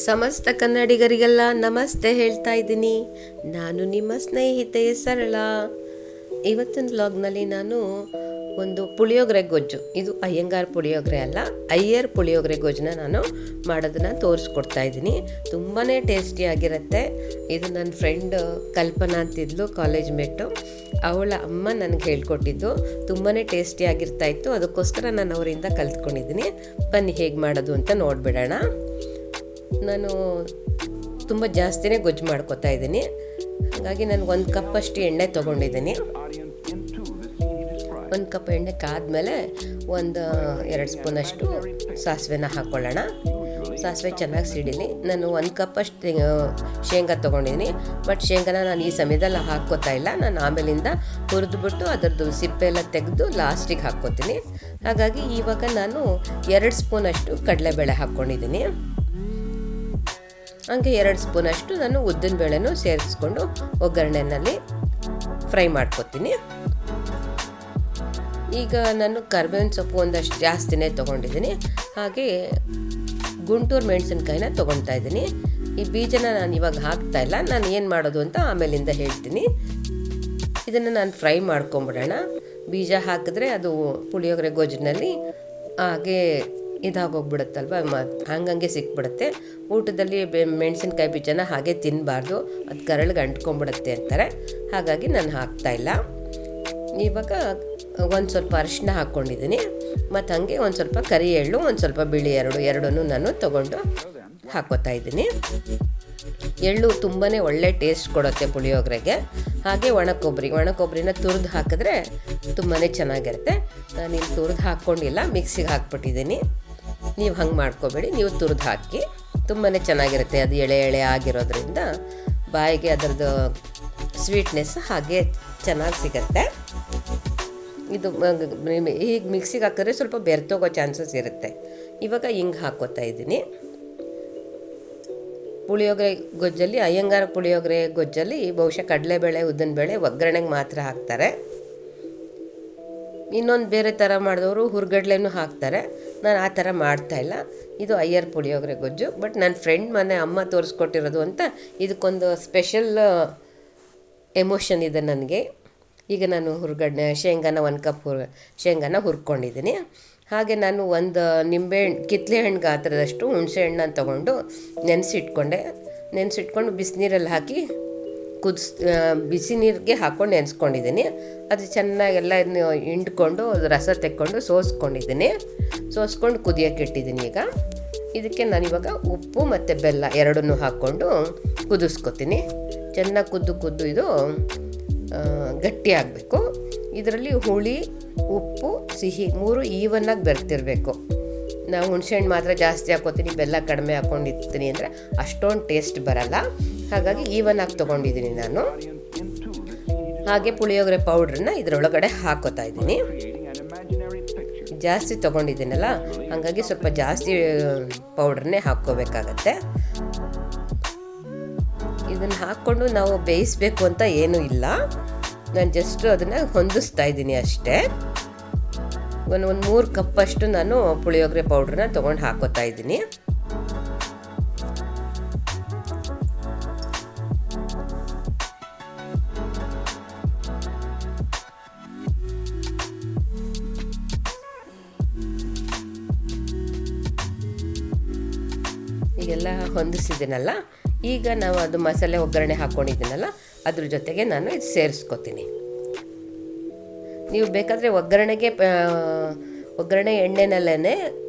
ಸಮಸ್ತ ಕನ್ನಡಿಗರಿಗೆಲ್ಲ ನಮಸ್ತೆ ಹೇಳ್ತಾ ಇದ್ದೀನಿ. ನಾನು ನಿಮ್ಮ ಸ್ನೇಹಿತೆ ಸರಳ. ಇವತ್ತಿನ ವ್ಲಾಗ್ನಲ್ಲಿ ನಾನು ಒಂದು ಪುಳಿಯೋಗರೆ ಗೊಜ್ಜು, ಇದು ಅಯ್ಯಂಗಾರ್ ಪುಳಿಯೋಗರೆ ಅಲ್ಲ, ಅಯ್ಯರ್ ಪುಳಿಯೋಗರೆ ಗೊಜ್ಜನ್ನ ನಾನು ಮಾಡೋದನ್ನು ತೋರಿಸ್ಕೊಡ್ತಾ ಇದ್ದೀನಿ. ತುಂಬಾ ಟೇಸ್ಟಿಯಾಗಿರುತ್ತೆ. ಇದು ನನ್ನ ಫ್ರೆಂಡ್ ಕಲ್ಪನಾ ಅಂತಿದ್ಲು, ಕಾಲೇಜ್ ಮೇಟು. ಅವಳ ಅಮ್ಮ ನನಗೆ ಹೇಳ್ಕೊಟ್ಟಿದ್ದು. ತುಂಬಾ ಟೇಸ್ಟಿಯಾಗಿರ್ತಾಯಿತ್ತು. ಅದಕ್ಕೋಸ್ಕರ ನಾನು ಅವರಿಂದ ಕಲ್ತ್ಕೊಂಡಿದ್ದೀನಿ. ಬನ್ನಿ ಹೇಗೆ ಮಾಡೋದು ಅಂತ ನೋಡಿಬಿಡೋಣ. ನಾನು ತುಂಬ ಜಾಸ್ತಿನೇ ಗೊಜ್ಜು ಮಾಡ್ಕೊತಾ ಇದ್ದೀನಿ. ಹಾಗಾಗಿ ನಾನು 1 ಕಪ್ಪಷ್ಟು ಎಣ್ಣೆ ತೊಗೊಂಡಿದ್ದೀನಿ. 1 ಕಪ್ ಎಣ್ಣೆ ಕಾದ್ಮೇಲೆ 2 ಸ್ಪೂನಷ್ಟು ಸಾಸಿವೆನ ಹಾಕ್ಕೊಳ್ಳೋಣ. ಸಾಸಿವೆ ಚೆನ್ನಾಗಿ ಸಿಡಿಲಿ. ನಾನು 1 ಕಪ್ಪಷ್ಟು ಶೇಂಗಾ ತೊಗೊಂಡಿದ್ದೀನಿ. ಬಟ್ ಶೇಂಗಾನ ನಾನು ಈ ಸಮಯದಲ್ಲಿ ಹಾಕ್ಕೋತಾ ಇಲ್ಲ. ನಾನು ಆಮೇಲಿಂದ ಹುರಿದ್ಬಿಟ್ಟು ಅದರದ್ದು ಸಿಪ್ಪೆ ಎಲ್ಲ ತೆಗೆದು ಲಾಸ್ಟಿಗೆ ಹಾಕ್ಕೋತೀನಿ. ಹಾಗಾಗಿ ಇವಾಗ ನಾನು 2 ಸ್ಪೂನಷ್ಟು ಕಡಲೆಬೇಳೆ ಹಾಕ್ಕೊಂಡಿದ್ದೀನಿ. ಹಂಗೆ 2 ಸ್ಪೂನಷ್ಟು ನಾನು ಉದ್ದಿನ ಬೇಳೆನೂ ಸೇರಿಸ್ಕೊಂಡು ಒಗ್ಗರಣೆಯಲ್ಲಿ ಫ್ರೈ ಮಾಡ್ಕೊತೀನಿ. ಈಗ ನಾನು ಕರಿಬೇವಿನ ಸೊಪ್ಪು ಒಂದಷ್ಟು ಜಾಸ್ತಿನೇ ತೊಗೊಂಡಿದ್ದೀನಿ. ಹಾಗೆ ಗುಂಟೂರು ಮೆಣಸಿನ್ಕಾಯಿನ ತೊಗೊಳ್ತಾ ಇದ್ದೀನಿ. ಈ ಬೀಜನ ನಾನು ಇವಾಗ ಹಾಕ್ತಾ ಇಲ್ಲ. ನಾನು ಏನು ಮಾಡೋದು ಅಂತ ಆಮೇಲಿಂದ ಹೇಳ್ತೀನಿ. ಇದನ್ನು ನಾನು ಫ್ರೈ ಮಾಡ್ಕೊಂಬಿಡೋಣ. ಬೀಜ ಹಾಕಿದ್ರೆ ಅದು ಪುಳಿಯೋಗರೆ ಗೊಜ್ಜಿನಲ್ಲಿ ಹಾಗೆ ಇದಾಗೋಗ್ಬಿಡುತ್ತಲ್ವ, ಹಂಗಂಗೆ ಸಿಕ್ಬಿಡುತ್ತೆ. ಊಟದಲ್ಲಿ ಮೆಣಸಿನ್ಕಾಯಿ ಬೀಜನ ಹಾಗೆ ತಿನ್ನಬಾರ್ದು, ಅದು ಕರಳಿಗೆ ಅಂಟ್ಕೊಂಬಿಡುತ್ತೆ ಅಂತಾರೆ. ಹಾಗಾಗಿ ನಾನು ಹಾಕ್ತಾಯಿಲ್ಲ. ಇವಾಗ ಒಂದು ಸ್ವಲ್ಪ ಅರಿಶಿನ ಹಾಕ್ಕೊಂಡಿದ್ದೀನಿ. ಮತ್ತು ಹಾಗೆ ಒಂದು ಸ್ವಲ್ಪ ಕರಿ ಎಳ್ಳು, ಒಂದು ಸ್ವಲ್ಪ ಬಿಳಿ ಎರಡೂ ನಾನು ತೊಗೊಂಡು ಹಾಕ್ಕೋತಾ ಇದ್ದೀನಿ. ಎಳ್ಳು ತುಂಬಾ ಒಳ್ಳೆ ಟೇಸ್ಟ್ ಕೊಡುತ್ತೆ ಪುಳಿಯೋಗರೆಗೆ. ಹಾಗೆ ಒಣ ಕೊಬ್ಬರಿನ ತುರಿದು ಹಾಕಿದ್ರೆ ತುಂಬಾ ಚೆನ್ನಾಗಿರುತ್ತೆ. ನಾನು ಇಲ್ಲಿ ತುರಿದು ಹಾಕ್ಕೊಂಡಿಲ್ಲ, ಮಿಕ್ಸಿಗೆ ಹಾಕ್ಬಿಟ್ಟಿದ್ದೀನಿ. ನೀವು ಹಂಗೆ ಮಾಡ್ಕೋಬೇಡಿ, ನೀವು ತುರಿದು ಹಾಕಿ. ತುಂಬಾ ಚೆನ್ನಾಗಿರುತ್ತೆ. ಅದು ಎಳೆ ಆಗಿರೋದ್ರಿಂದ ಬಾಯಿಗೆ ಅದರದ್ದು ಸ್ವೀಟ್ನೆಸ್ ಹಾಗೆ ಚೆನ್ನಾಗಿ ಸಿಗುತ್ತೆ. ಇದು ಈಗ ಮಿಕ್ಸಿಗೆ ಹಾಕಿದ್ರೆ ಸ್ವಲ್ಪ ಬೆರ್ತೋಗೋ ಚಾನ್ಸಸ್ ಇರುತ್ತೆ. ಇವಾಗ ಹಿಂಗೆ ಹಾಕ್ಕೋತಾ ಇದ್ದೀನಿ. ಪುಳಿಯೋಗರೆ ಗೊಜ್ಜಲ್ಲಿ, ಅಯ್ಯಂಗಾರ ಪುಳಿಯೋಗರೆ ಗೊಜ್ಜಲ್ಲಿ ಬಹುಶಃ ಕಡಲೆಬೇಳೆ ಉದ್ದಿನಬೇಳೆ ಒಗ್ಗರಣೆಗೆ ಮಾತ್ರ ಹಾಕ್ತಾರೆ. ಇನ್ನೊಂದು ಬೇರೆ ಥರ ಮಾಡಿದವರು ಹುರ್ಗಡ್ಲೆನೂ ಹಾಕ್ತಾರೆ. ನಾನು ಆ ಥರ ಮಾಡ್ತಾಯಿಲ್ಲ. ಇದು ಅಯ್ಯರ್ ಪುಳಿಯೋಗರೆ ಗೊಜ್ಜು. ಬಟ್ ನನ್ನ ಫ್ರೆಂಡ್ ಮನೆ ಅಮ್ಮ ತೋರಿಸ್ಕೊಟ್ಟಿರೋದು ಅಂತ ಇದಕ್ಕೊಂದು ಸ್ಪೆಷಲ್ ಎಮೋಷನ್ ಇದೆ ನನಗೆ. ಈಗ ನಾನು ಶೇಂಗಾನ 1 ಕಪ್ ಶೇಂಗಾನ ಹುರ್ಕೊಂಡಿದ್ದೀನಿ. ಹಾಗೆ ನಾನು ಒಂದು ಕಿತ್ತಲೆ ಹಣ್ಣು ಗಾತ್ರದಷ್ಟು ಹುಣಸೆ ಹಣ್ಣನ್ನು ತೊಗೊಂಡು ನೆನೆಸಿಟ್ಕೊಂಡು ಬಿಸಿನೀರಲ್ಲಿ ಹಾಕಿ ಬಿಸಿ ನೀರಿಗೆ ಹಾಕ್ಕೊಂಡು ನೆನೆಸ್ಕೊಂಡಿದ್ದೀನಿ. ಅದು ಚೆನ್ನಾಗೆಲ್ಲ ಹಿಂಡ್ಕೊಂಡು ರಸ ತೆಕ್ಕೊಂಡು ಸೋಸ್ಕೊಂಡು ಕುದಿಯೋಕೆ ಇಟ್ಟಿದ್ದೀನಿ. ಈಗ ಇದಕ್ಕೆ ನಾನಿವಾಗ ಉಪ್ಪು ಮತ್ತು ಬೆಲ್ಲ ಎರಡನ್ನೂ ಹಾಕ್ಕೊಂಡು ಕುದಿಸ್ಕೊತೀನಿ. ಚೆನ್ನಾಗಿ ಕುದ್ದು ಇದು ಗಟ್ಟಿ ಆಗಬೇಕು. ಇದರಲ್ಲಿ ಹುಳಿ, ಉಪ್ಪು, ಸಿಹಿ 3 ಈವನ್ನಾಗಿ ಬೆರ್ತಿರಬೇಕು. ನಾವು ಹುಣಸೆಹಣ್ಣು ಮಾತ್ರ ಜಾಸ್ತಿ ಹಾಕ್ಕೋತೀನಿ, ಬೆಲ್ಲ ಕಡಿಮೆ ಹಾಕ್ಕೊಂಡಿರ್ತೀನಿ ಅಂದರೆ ಅಷ್ಟೊಂದು ಟೇಸ್ಟ್ ಬರಲ್ಲ. ಹಾಗಾಗಿ ಈವನ್ನಾಗಿ ತೊಗೊಂಡಿದ್ದೀನಿ ನಾನು. ಹಾಗೆ ಪುಳಿಯೋಗರೆ ಪೌಡ್ರನ್ನ ಇದರೊಳಗಡೆ ಹಾಕ್ಕೋತಾ ಇದ್ದೀನಿ. ಜಾಸ್ತಿ ತೊಗೊಂಡಿದ್ದೀನಲ್ಲ, ಹಾಗಾಗಿ ಸ್ವಲ್ಪ ಜಾಸ್ತಿ ಪೌಡ್ರನ್ನೇ ಹಾಕ್ಕೋಬೇಕಾಗತ್ತೆ. ಇದನ್ನು ಹಾಕ್ಕೊಂಡು ನಾವು ಬೇಯಿಸಬೇಕು ಅಂತ ಏನೂ ಇಲ್ಲ. ನಾನು ಜಸ್ಟ್ ಅದನ್ನು ಹೊಂದಿಸ್ತಾ ಇದ್ದೀನಿ ಅಷ್ಟೇ. ಒಂದು 3 ಕಪ್ಪಷ್ಟು ನಾನು ಪುಳಿಯೋಗರೆ ಪೌಡ್ರನ್ನ ತೊಗೊಂಡು ಹಾಕೋತಾ ಇದ್ದೀನಿ. ಈಗೆಲ್ಲ ಹೊಂದಿಸಿದ್ದೀನಲ್ಲ, ಈಗ ನಾವು ಅದು ಮಸಾಲೆ ಒಗ್ಗರಣೆ ಹಾಕ್ಕೊಂಡಿದ್ದೀನಲ್ಲ ಅದ್ರ ಜೊತೆಗೆ ನಾನು ಇದು ಸೇರಿಸ್ಕೊತೀನಿ. ನೀವು ಬೇಕಾದರೆ ಒಗ್ಗರಣೆ ಎಣ್ಣೆನಲ್ಲೇ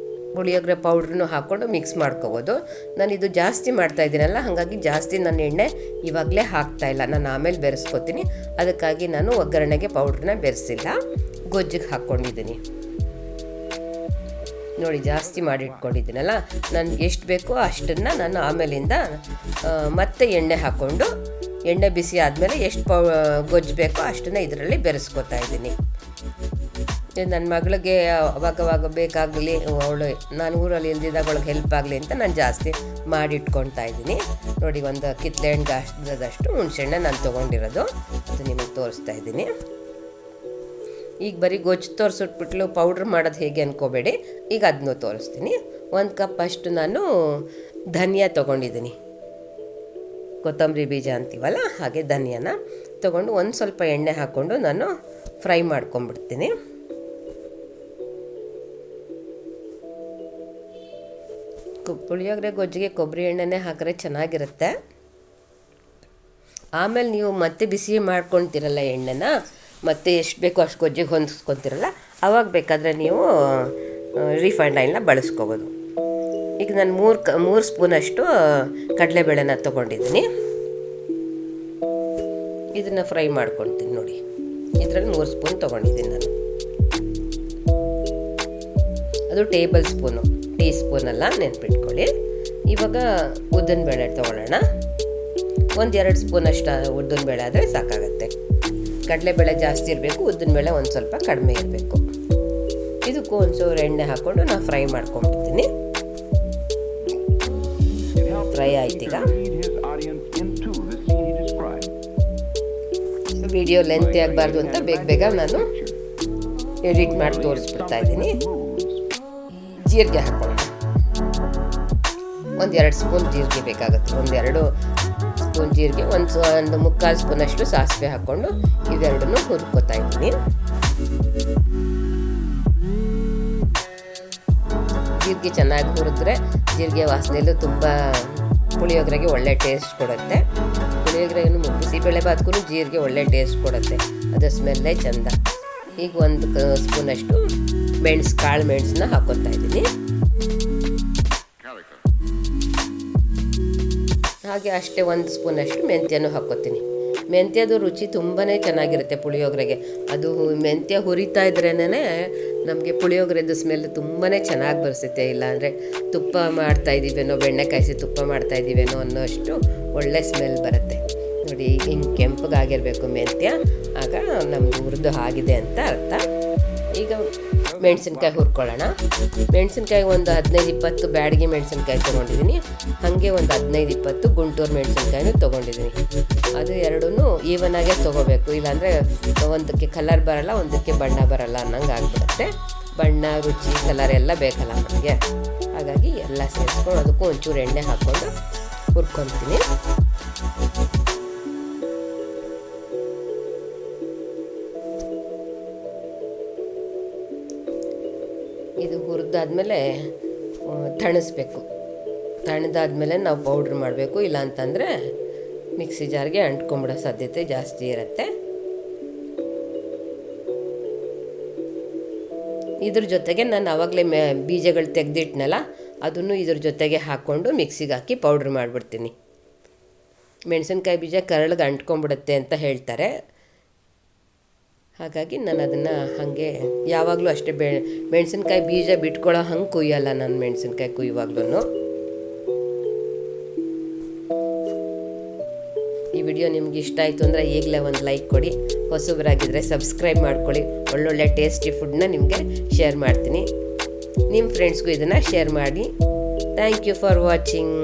ಪುಳಿಯೋಗರೆ ಪೌಡ್ರನ್ನು ಹಾಕ್ಕೊಂಡು ಮಿಕ್ಸ್ ಮಾಡ್ಕೋಬೋದು. ನಾನಿದು ಜಾಸ್ತಿ ಮಾಡ್ತಾಯಿದ್ದೀನಲ್ಲ, ಹಾಗಾಗಿ ಜಾಸ್ತಿ ನಾನು ಎಣ್ಣೆ ಇವಾಗಲೇ ಹಾಕ್ತಾಯಿಲ್ಲ. ನಾನು ಆಮೇಲೆ ಬೆರೆಸ್ಕೊತೀನಿ. ಅದಕ್ಕಾಗಿ ನಾನು ಒಗ್ಗರಣೆಗೆ ಪೌಡ್ರನ್ನ ಬೆರೆಸಿಲ್ಲ, ಗೊಜ್ಜಿಗೆ ಹಾಕ್ಕೊಂಡಿದ್ದೀನಿ. ನೋಡಿ, ಜಾಸ್ತಿ ಮಾಡಿ ಇಟ್ಕೊಂಡಿದ್ದೀನಲ್ಲ, ನನಗೆ ಎಷ್ಟು ಬೇಕೋ ಅಷ್ಟನ್ನು ನಾನು ಆಮೇಲಿಂದ ಮತ್ತೆ ಎಣ್ಣೆ ಹಾಕ್ಕೊಂಡು, ಎಣ್ಣೆ ಬಿಸಿ ಆದಮೇಲೆ ಎಷ್ಟು ಗೊಜ್ಜು ಬೇಕೋ ಅಷ್ಟನ್ನು ಇದರಲ್ಲಿ ಬೆರೆಸ್ಕೊತಾ ಇದ್ದೀನಿ. ನನ್ನ ಮಗಳಿಗೆ ಅವಾಗವಾಗ ಬೇಕಾಗಲಿ, ನಾನು ಊರಲ್ಲಿ ಇಲ್ದಿದ್ದಾಗ ಅವಳಿಗೆ ಹೆಲ್ಪ್ ಆಗಲಿ ಅಂತ ನಾನು ಜಾಸ್ತಿ ಮಾಡಿಟ್ಕೊಳ್ತಾ ಇದ್ದೀನಿ. ನೋಡಿ, ಒಂದು ಕಿತ್ತಲೆ ಹಣ್ಣು ಗಾತ್ರದಷ್ಟು ಹುಣಸೆಹಣ್ಣು ನಾನು ತೊಗೊಂಡಿರೋದು, ಅದು ನಿಮಗೆ ತೋರಿಸ್ತಾ ಇದ್ದೀನಿ. ಈಗ ಬರೀ ಗೊಜ್ಜು ತೋರಿಸ್ಬಿಟ್ಲು ಪೌಡ್ರ್ ಮಾಡೋದು ಹೇಗೆ ಅಂದ್ಕೋಬೇಡಿ. ಈಗ ಅದನ್ನೂ ತೋರಿಸ್ತೀನಿ. 1 ಕಪ್ ಅಷ್ಟು ನಾನು ಧನಿಯಾ ತೊಗೊಂಡಿದ್ದೀನಿ, ಕೊತ್ತಂಬರಿ ಬೀಜ ಅಂತೀವಲ್ಲ ಹಾಗೆ ಧನಿಯಾನ ತೊಗೊಂಡು ಒಂದು ಸ್ವಲ್ಪ ಎಣ್ಣೆ ಹಾಕ್ಕೊಂಡು ನಾನು ಫ್ರೈ ಮಾಡ್ಕೊಂಬಿಡ್ತೀನಿ. ಪುಳಿಯೋಗರೆ ಗೊಜ್ಜಿಗೆ ಕೊಬ್ಬರಿ ಎಣ್ಣೆನೇ ಹಾಕಿದ್ರೆ ಚೆನ್ನಾಗಿರುತ್ತೆ. ಆಮೇಲೆ ನೀವು ಮತ್ತೆ ಬಿಸಿ ಮಾಡ್ಕೊಳ್ತೀರಲ್ಲ ಎಣ್ಣೆನ, ಮತ್ತೆ ಎಷ್ಟು ಬೇಕೋ ಅಷ್ಟು ಗೊಜ್ಜಿಗೆ ಹೊಂದಿಸ್ಕೊತೀರಲ್ಲ, ಆವಾಗ ಬೇಕಾದರೆ ನೀವು ರಿಫೈಂಡ್ ಆಯಿಲ್ನ ಬಳಸ್ಕೋಬೋದು. ಈಗ ನಾನು 3 ಸ್ಪೂನಷ್ಟು ಕಡಲೆಬೇಳೆನ ತೊಗೊಂಡಿದ್ದೀನಿ. ಇದನ್ನು ಫ್ರೈ ಮಾಡ್ಕೊಳ್ತೀನಿ ನೋಡಿ. ಇದರಲ್ಲಿ 3 ಸ್ಪೂನ್ ತೊಗೊಂಡಿದ್ದೀನಿ ನಾನು. ಅದು ಟೇಬಲ್ ಸ್ಪೂನು, ಟೀ ಸ್ಪೂನಲ್ಲ, ನೆನ್ಪಿಟ್ಕೊಳ್ಳಿ. ಇವಾಗ ಉದ್ದಿನಬೇಳೆ ತೊಗೊಳ್ಳೋಣ. 1-2 ಸ್ಪೂನಷ್ಟು ಉದ್ದಿನಬೇಳೆ ಆದರೆ ಸಾಕಾಗುತ್ತೆ. ಕಡಲೆಬೇಳೆ ಜಾಸ್ತಿ ಇರಬೇಕು, ಉದ್ದಿನಬೇಳೆ ಒಂದು ಸ್ವಲ್ಪ ಕಡಿಮೆ ಇರಬೇಕು. ಇದಕ್ಕೂ ಒಂಚೂರು ಎಣ್ಣೆ ಹಾಕ್ಕೊಂಡು ನಾನು ಫ್ರೈ ಮಾಡ್ಕೊಂಡ್ಬಿಡ್ತೀನಿ. ಫ್ರೈ ಆಯ್ತೀಗ. ವಿಡಿಯೋ ಲೆಂತಿ ಆಗಬಾರ್ದು ಅಂತ ಬೇಗ ನಾನು ಎಡಿಟ್ ಮಾಡಿ ತೋರಿಸ್ಬಿಡ್ತಾ ಇದ್ದೀನಿ. ಜೀರಿಗೆ ಹಾಕೊಳ್ಳೋಣ. 1-2 ಸ್ಪೂನ್ ಜೀರಿಗೆ ಬೇಕಾಗುತ್ತೆ. 1-2 ಸ್ಪೂನ್ ಜೀರಿಗೆ, ಒಂದು 3/4 ಸ್ಪೂನಷ್ಟು ಸಾಸಿವೆ ಹಾಕ್ಕೊಂಡು ಇವೆರಡನ್ನೂ ಹುರ್ಕೋತಾ ಇದ್ದೀನಿ. ಜೀರಿಗೆ ಚೆನ್ನಾಗಿ ಹುರಿದ್ರೆ ಜೀರಿಗೆ ವಾಸನೆಯಲ್ಲೂ ತುಂಬ ಪುಳಿಯೋಗರೆಗೆ ಒಳ್ಳೆ ಟೇಸ್ಟ್ ಕೊಡುತ್ತೆ. ಪುಳಿಯೋಗರೆಗೂ ಬಿಸಿಬೇಳೆ ಬಾತ್ಗೂ ಜೀರಿಗೆ ಒಳ್ಳೆ ಟೇಸ್ಟ್ ಕೊಡುತ್ತೆ, ಅದು ಸ್ಮೆಲ್ಲೇ ಚೆಂದ. ಈಗ 1 ಸ್ಪೂನಷ್ಟು ಕಾಳು ಮೆಣಸನ್ನ ಹಾಕೋತಾ ಇದ್ದೀನಿ. ಹಾಗೆ ಅಷ್ಟೇ 1 ಸ್ಪೂನಷ್ಟು ಮೆಂತ್ಯನೂ ಹಾಕ್ಕೋತೀನಿ. ಮೆಂತ್ಯದು ರುಚಿ ತುಂಬಾ ಚೆನ್ನಾಗಿರುತ್ತೆ ಪುಳಿಯೋಗರೆಗೆ. ಅದು ಮೆಂತ್ಯ ಹುರಿತಾ ಇದ್ರೇ ನಮಗೆ ಪುಳಿಯೋಗರೆದು ಸ್ಮೆಲ್ ತುಂಬಾ ಚೆನ್ನಾಗಿ ಬರೆಸುತ್ತೆ. ಇಲ್ಲಾಂದರೆ ತುಪ್ಪ ಮಾಡ್ತಾಯಿದ್ದೀವೇನೋ, ಬೆಣ್ಣೆ ಕಾಯಿಸಿ ತುಪ್ಪ ಮಾಡ್ತಾಯಿದ್ದೀವೇನೋ ಅನ್ನೋಷ್ಟು ಒಳ್ಳೆ ಸ್ಮೆಲ್ ಬರುತ್ತೆ ನೋಡಿ. ಹಿಂಗೆ ಕೆಂಪಗಾಗಿರಬೇಕು ಮೆಂತ್ಯ, ಆಗ ನಮ್ಮದು ಹುರಿದು ಆಗಿದೆ ಅಂತ ಅರ್ಥ. ಈಗ ಮೆಣಸಿನ್ಕಾಯಿ ಹುರ್ಕೊಳ್ಳೋಣ. ಮೆಣಸಿನ್ಕಾಯಿ ಒಂದು 15-20 ಬ್ಯಾಡಗಿ ಮೆಣಸಿನ್ಕಾಯಿ ತೊಗೊಂಡಿದ್ದೀನಿ. ಹಾಗೆ ಒಂದು 15-20 ಗುಂಟೂರು ಮೆಣಸಿನ್ಕಾಯಿನೂ ತೊಗೊಂಡಿದ್ದೀನಿ. ಅದು ಎರಡೂ ಈವನಾಗೆ ತೊಗೋಬೇಕು, ಇಲ್ಲಾಂದರೆ ಒಂದಕ್ಕೆ ಕಲರ್ ಬರೋಲ್ಲ, ಒಂದಕ್ಕೆ ಬಣ್ಣ ಬರೋಲ್ಲ ಅನ್ನಂಗೆ ಆಗಿಬಿಡುತ್ತೆ. ಬಣ್ಣ, ರುಚಿ, ಕಲರ್ ಎಲ್ಲ ಬೇಕಲ್ಲ ನಮಗೆ. ಹಾಗಾಗಿ ಎಲ್ಲ ಸೇರಿಸ್ಕೊಂಡು ಅದಕ್ಕೂ ಒಂಚೂರು ಎಣ್ಣೆ ಹಾಕ್ಕೊಂಡು ಹುರ್ಕೊತೀನಿ. ಇದು ಹುರಿದಾದ್ಮೇಲೆ ತಣಿಸ್ಬೇಕು. ತಣ್ಣದಾದ್ಮೇಲೆ ನಾವು ಪೌಡ್ರ್ ಮಾಡಬೇಕು, ಇಲ್ಲ ಅಂತಂದರೆ ಮಿಕ್ಸಿ ಜಾರ್ಗೆ ಅಂಟ್ಕೊಂಬಿಡೋ ಸಾಧ್ಯತೆ ಜಾಸ್ತಿ ಇರುತ್ತೆ. ಇದ್ರ ಜೊತೆಗೆ ನಾನು ಆವಾಗಲೇ ಬೀಜಗಳು ತೆಗೆದಿಟ್ನಲ್ಲ, ಅದನ್ನು ಇದ್ರ ಜೊತೆಗೆ ಹಾಕ್ಕೊಂಡು ಮಿಕ್ಸಿಗೆ ಹಾಕಿ ಪೌಡ್ರ್ ಮಾಡಿಬಿಡ್ತೀನಿ. ಮೆಣಸಿನ್ಕಾಯಿ ಬೀಜ ಕರಳಿಗೆ ಅಂಟ್ಕೊಂಬಿಡುತ್ತೆ ಅಂತ ಹೇಳ್ತಾರೆ. ಹಾಗಾಗಿ ನಾನು ಅದನ್ನು ಹಾಗೆ ಯಾವಾಗಲೂ ಅಷ್ಟೇ ಮೆಣಸಿನ್ಕಾಯಿ ಬೀಜ ಬಿಟ್ಕೊಳ್ಳೋ ಹಂಗೆ ಕುಯ್ಯಲ್ಲ ನಾನು ಮೆಣಸಿನ್ಕಾಯಿ ಕುಯ್ಯುವಾಗ್ಲೂ. ಈ ವಿಡಿಯೋ ನಿಮ್ಗೆ ಇಷ್ಟ ಆಯಿತು ಅಂದರೆ ಈಗಲೇ ಒಂದು ಲೈಕ್ ಕೊಡಿ. ಹೊಸಬರಾಗಿದ್ದರೆ ಸಬ್ಸ್ಕ್ರೈಬ್ ಮಾಡ್ಕೊಳ್ಳಿ. ಒಳ್ಳೊಳ್ಳೆ ಟೇಸ್ಟಿ ಫುಡ್ನ ನಿಮಗೆ ಶೇರ್ ಮಾಡ್ತೀನಿ. ನಿಮ್ಮ ಫ್ರೆಂಡ್ಸ್ಗೂ ಇದನ್ನು ಶೇರ್ ಮಾಡಿ. Thank you for watching.